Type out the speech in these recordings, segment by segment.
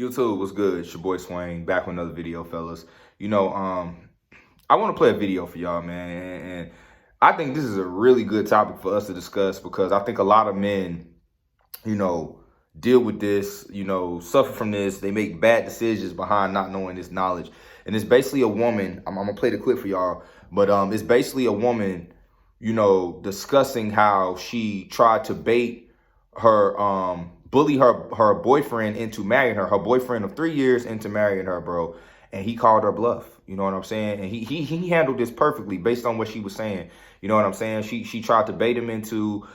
YouTube, what's good? It's your boy Swain, back with another video, fellas. I want to play a video for y'all, man, and I think this is a really good topic for us to discuss because I think a lot of men, you know, deal with this, suffer from this. They make bad decisions behind not knowing this knowledge. And it's basically a woman. I'm gonna play the clip for y'all, but it's basically a woman, discussing how she tried to bait her bully her boyfriend into marrying her boyfriend of 3 years into marrying her, bro. And he called her bluff. You know what I'm saying? And he handled this perfectly based on what she was saying. You know what I'm saying? She tried to bait him into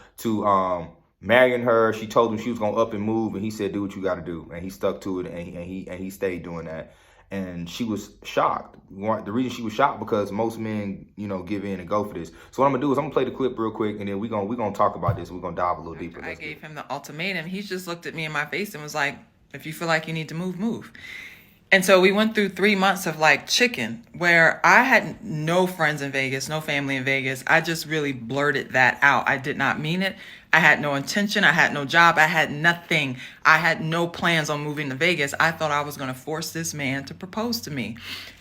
marrying her. She told him she was gonna up and move, and he said, "Do what you got to do," and he stuck to it, and he stayed doing that. And she was shocked. The reason she was shocked because most men, give in and go for this. So what I'm gonna do is I'm gonna play the clip real quick, and then we're gonna talk about this. We're gonna dive a little deeper. I gave him the ultimatum. He just looked at me in my face and was like, "If you feel like you need to move, move." And so we went through 3 months of like chicken, where I had no friends in Vegas, no family in Vegas. I just really blurted that out. I did not mean it. I had no intention. I had no job. I had nothing. I had no plans on moving to Vegas. I thought I was going to force this man to propose to me.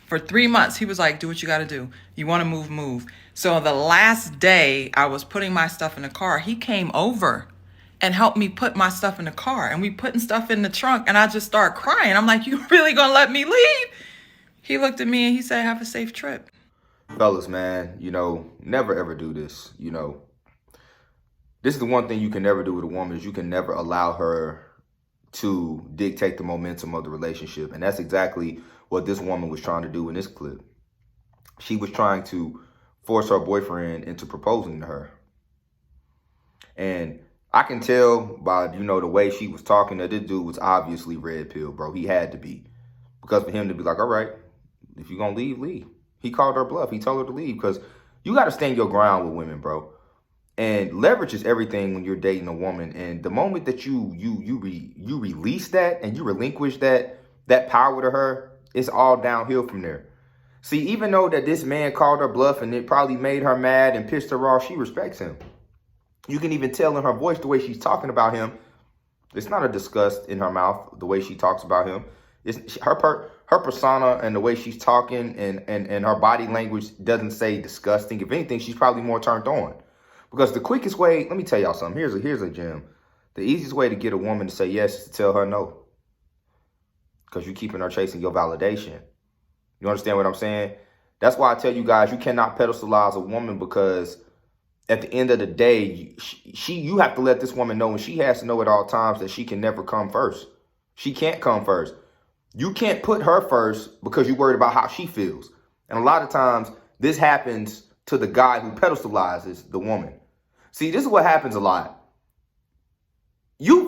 For 3 months, he was like, "Do what you got to do. You want to move, move." So the last day I was putting my stuff in the car, he came over and helped me put my stuff in the car, and we putting stuff in the trunk, and I just started crying. I'm like, "You really gonna let me leave?" He looked at me and he said, "Have a safe trip." Fellas, man, never ever do this. This is the one thing you can never do with a woman is you can never allow her to dictate the momentum of the relationship. And that's exactly what this woman was trying to do in this clip. She was trying to force her boyfriend into proposing to her. And I can tell by, the way she was talking that this dude was obviously red pill, bro. He had to be. Because for him to be like, "All right, if you're going to leave, leave." He called her bluff. He told her to leave because you got to stand your ground with women, bro. And leverage is everything when you're dating a woman. And the moment that you release that and you relinquish that power to her, it's all downhill from there. See, even though that this man called her bluff and it probably made her mad and pissed her off, she respects him. You can even tell in her voice the way she's talking about him. It's not a disgust in her mouth, the way she talks about him. It's her persona and the way she's talking and her body language doesn't say disgusting. If anything, she's probably more turned on. Because the quickest way, let me tell y'all something. Here's a gem. The easiest way to get a woman to say yes is to tell her no. Because you're keeping her chasing your validation. You understand what I'm saying? That's why I tell you guys, you cannot pedestalize a woman because at the end of the day, you have to let this woman know, and she has to know at all times that she can never come first. She can't come first. You can't put her first because you're worried about how she feels. And a lot of times, this happens to the guy who pedestalizes the woman. See, this is what happens a lot.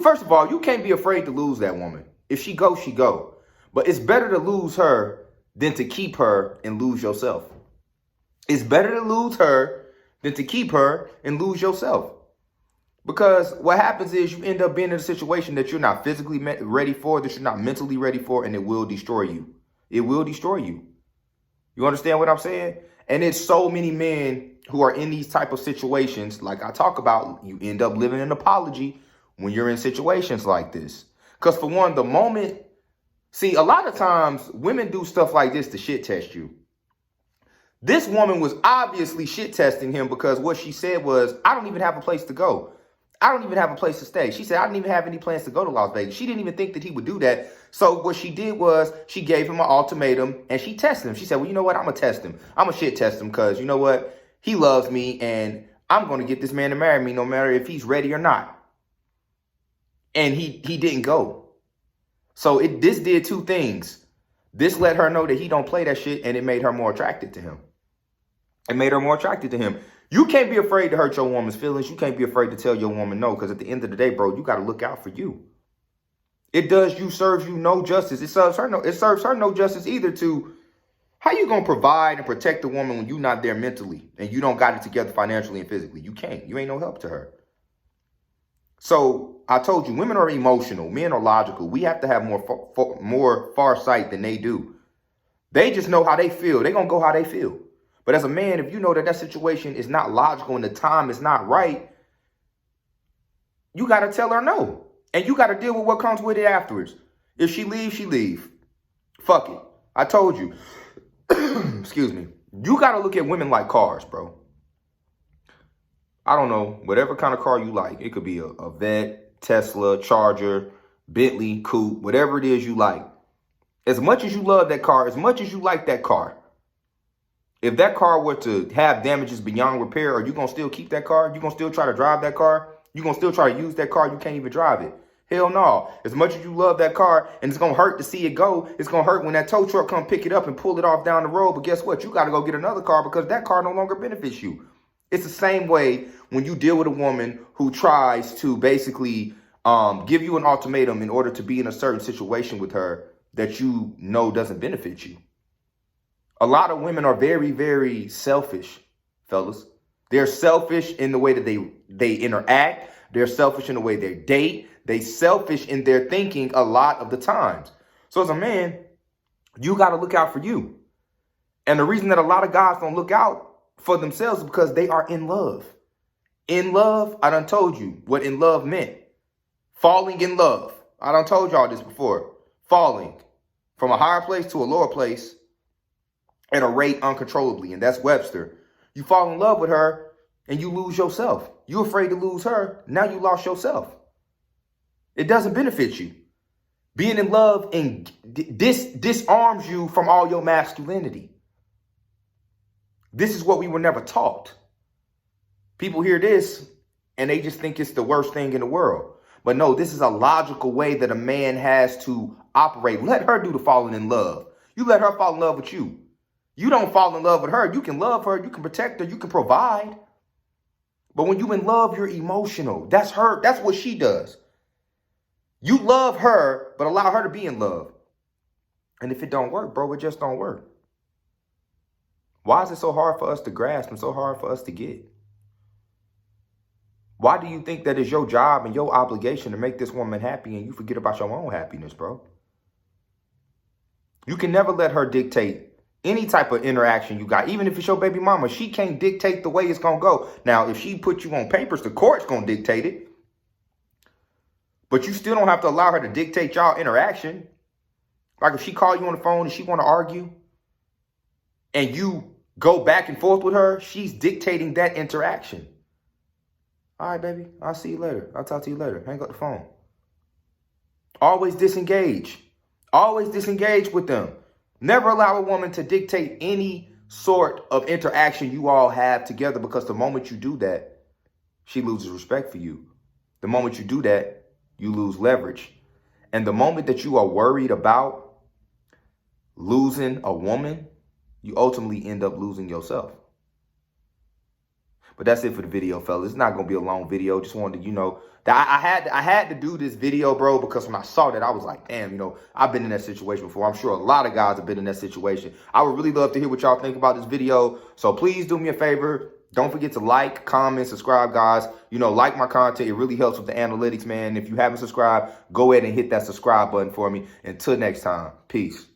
First of all, you can't be afraid to lose that woman. If she goes, she go. But it's better to lose her than to keep her and lose yourself. It's better to lose her than to keep her and lose yourself. Because what happens is you end up being in a situation that you're not physically ready for, that you're not mentally ready for, and it will destroy you. It will destroy you. You understand what I'm saying? And it's so many men who are in these type of situations, like I talk about, you end up living an apology when you're in situations like this. Because for one, a lot of times women do stuff like this to shit test you. This woman was obviously shit testing him because what she said was, "I don't even have a place to go. I don't even have a place to stay." She said, "I didn't even have any plans to go to Las Vegas." She didn't even think that he would do that. So what she did was she gave him an ultimatum and she tested him. She said, "Well, you know what? I'm going to test him. I'm going to shit test him because you know what? He loves me and I'm going to get this man to marry me no matter if he's ready or not." And he didn't go. So this did two things. This let her know that he don't play that shit, and it made her more attracted to him. It made her more attracted to him. You can't be afraid to hurt your woman's feelings. You can't be afraid to tell your woman no, because at the end of the day, bro, you got to look out for you. Serves you no justice. It serves her no justice either to how you going to provide and protect the woman when you're not there mentally and you don't got it together financially and physically. You can't. You ain't no help to her. So I told you, women are emotional. Men are logical. We have to have more far sight than they do. They just know how they feel. They're going to go how they feel. But as a man, if you know that situation is not logical and the time is not right, you got to tell her no. And you got to deal with what comes with it afterwards. If she leaves, she leave. Fuck it. I told you. Excuse me. You got to look at women like cars, bro. I don't know, whatever kind of car you like. It could be a Vet, Tesla, Charger, Bentley, Coupe, whatever it is you like. As much as you love that car, as much as you like that car, if that car were to have damages beyond repair, are you going to still keep that car? You going to still try to drive that car? You going to still try to use that car? You can't even drive it. Hell no. As much as you love that car and it's going to hurt to see it go, it's going to hurt when that tow truck come pick it up and pull it off down the road. But guess what? You got to go get another car because that car no longer benefits you. It's the same way when you deal with a woman who tries to basically give you an ultimatum in order to be in a certain situation with her that you know doesn't benefit you. A lot of women are very, very selfish, fellas. They're selfish in the way that they interact. They're selfish in the way they date. They selfish in their thinking a lot of the times. So as a man, you got to look out for you. And the reason that a lot of guys don't look out for themselves is because they are in love. In love, I done told you what in love meant. Falling in love. I done told y'all this before. Falling from a higher place to a lower place at a rate uncontrollably. And that's Webster. You fall in love with her and you lose yourself. You're afraid to lose her. Now you lost yourself. It doesn't benefit you. Being in love and disarms you from all your masculinity. This is what we were never taught. People hear this and they just think it's the worst thing in the world. But no, this is a logical way that a man has to operate. Let her do the falling in love. You let her fall in love with you. You don't fall in love with her. You can love her. You can protect her. You can provide. But when you in love, you're emotional. That's her. That's what she does. You love her, but allow her to be in love. And if it don't work, bro, it just don't work. Why is it so hard for us to grasp and so hard for us to get? Why do you think that it's your job and your obligation to make this woman happy and you forget about your own happiness, bro? You can never let her dictate any type of interaction you got. Even if it's your baby mama, she can't dictate the way it's going to go. Now, if she put you on papers, the court's going to dictate it. But you still don't have to allow her to dictate y'all interaction. Like if she call you on the phone and she want to argue and you go back and forth with her, she's dictating that interaction. All right, baby, I'll see you later. I'll talk to you later. Hang up the phone. Always disengage. Always disengage with them. Never allow a woman to dictate any sort of interaction you all have together, because the moment you do that, she loses respect for you. The moment you do that, you lose leverage. And the moment that you are worried about losing a woman, you ultimately end up losing yourself. But that's it for the video, fellas. It's not going to be a long video. Just wanted to, that I had to do this video, bro, because when I saw that, I was like, damn, I've been in that situation before. I'm sure a lot of guys have been in that situation. I would really love to hear what y'all think about this video. So please do me a favor. Don't forget to like, comment, subscribe, guys. Like my content. It really helps with the analytics, man. If you haven't subscribed, go ahead and hit that subscribe button for me. Until next time, peace.